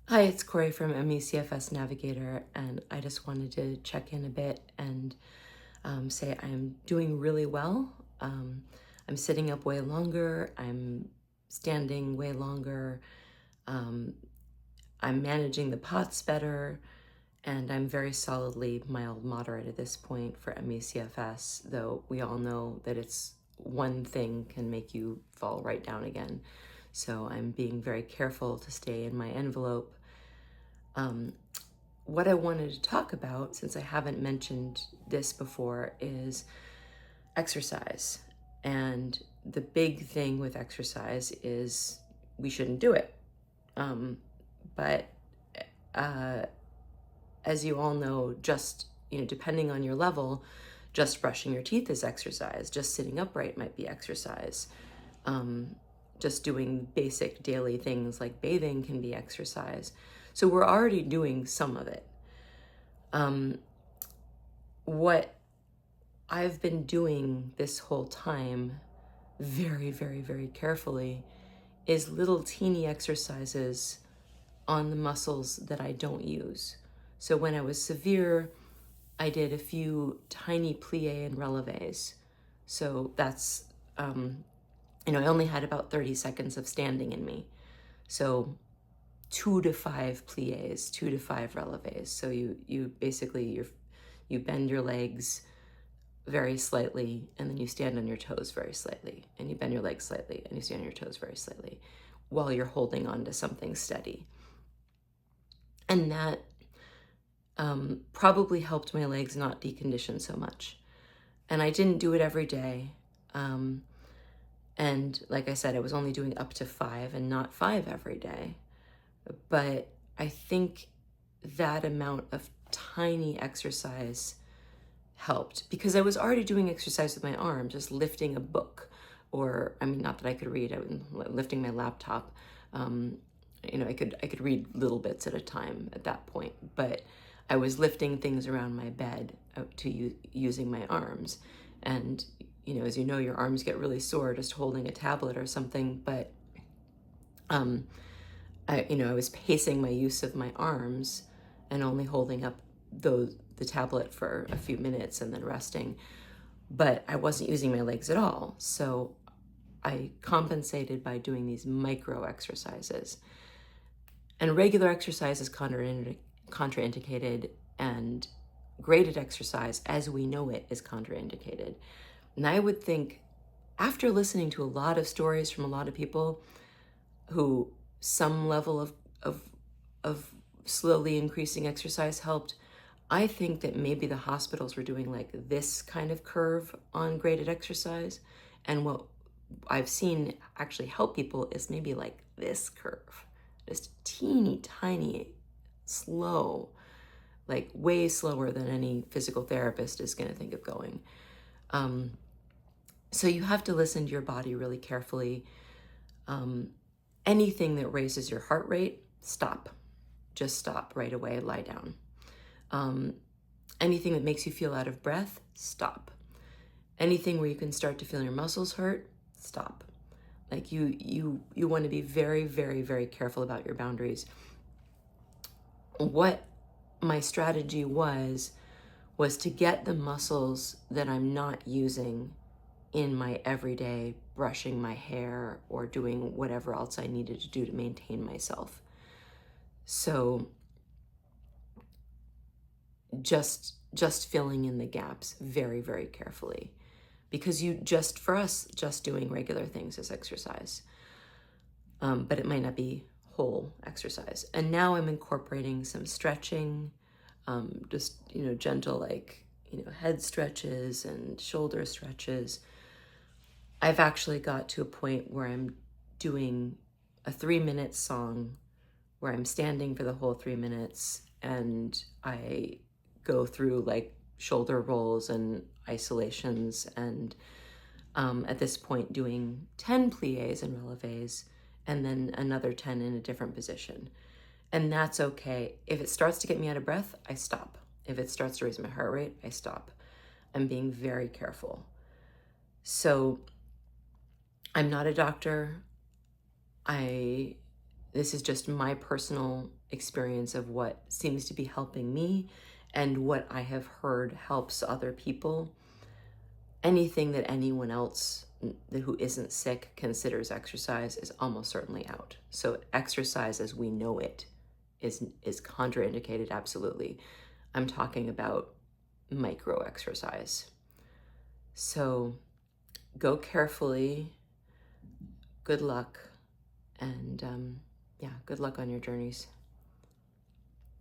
Hi, it's Corey from MECFS Navigator, and I just wanted to check in a bit and say I'm doing really well. I'm sitting up way longer, I'm standing way longer, um, I'm managing the POTS better, and I'm very solidly mild moderate at this point for MECFS, though we all know that it's one thing can make you fall right down again. So I'm being very careful to stay in my envelope. Um, what I wanted to talk about, since I haven't mentioned this before, is exercise. And the big thing with exercise is we shouldn't do it. But uh, as you all know, just depending on your level, just brushing your teeth is exercise. Just sitting upright might be exercise. Um, just doing basic daily things like bathing can be exercise. So we're already doing some of it. What I've been doing this whole time, very, very, very carefully, is little teeny exercises on the muscles that I don't use. So when I was severe, I did a few tiny plie and releves. So that's, I only had about 30 seconds of standing in me. So 2 to 5 plies, 2 to 5 releves. So you basically you bend your legs very slightly, and then you stand on your toes very slightly, and you bend your legs slightly, and you stand on your toes very slightly, while you're holding on to something steady. And that probably helped my legs not decondition so much. And I didn't do it every day. And like I said, I was only doing up to 5 and not 5 every day. But I think that amount of tiny exercise helped because I was already doing exercise with my arm, just lifting a book, or not that I could read, I was lifting my laptop. I could read little bits at a time at that point, but I was lifting things around my bed out to using my arms. And as you know, your arms get really sore just holding a tablet or something. But I was pacing my use of my arms and only holding up the tablet for a few minutes and then resting. But I wasn't using my legs at all. So I compensated by doing these micro exercises. And regular exercise is contraindicated, and graded exercise, as we know it, is contraindicated. And I would think, after listening to a lot of stories from a lot of people who some level of slowly increasing exercise helped, I think that maybe the hospitals were doing like this kind of curve on graded exercise. And what I've seen actually help people is maybe like this curve, just teeny tiny, slow, like way slower than any physical therapist is going to think of going. So you have to listen to your body really carefully. Anything that raises your heart rate, stop. Just stop right away, lie down. Anything that makes you feel out of breath, stop. Anything where you can start to feel your muscles hurt, stop. Like you want to be very, very, very careful about your boundaries. What my strategy was to get the muscles that I'm not using in my everyday brushing my hair or doing whatever else I needed to do to maintain myself. So just filling in the gaps very, very carefully, because for us, just doing regular things is exercise. But it might not be whole exercise. And now I'm incorporating some stretching, just, gentle, like, head stretches and shoulder stretches. I've actually got to a point where I'm doing a 3-minute song where I'm standing for the whole 3 minutes, and I go through like shoulder rolls and isolations, and at this point doing 10 plies and releves, and then another 10 in a different position. And that's okay. If it starts to get me out of breath, I stop. If it starts to raise my heart rate, I stop. I'm being very careful. So I'm not a doctor. I this is just my personal experience of what seems to be helping me and what I have heard helps other people. Anything that anyone else who isn't sick considers exercise is almost certainly out. So exercise as we know it is contraindicated, absolutely. I'm talking about micro exercise. So go carefully. Good luck. And yeah, good luck on your journeys.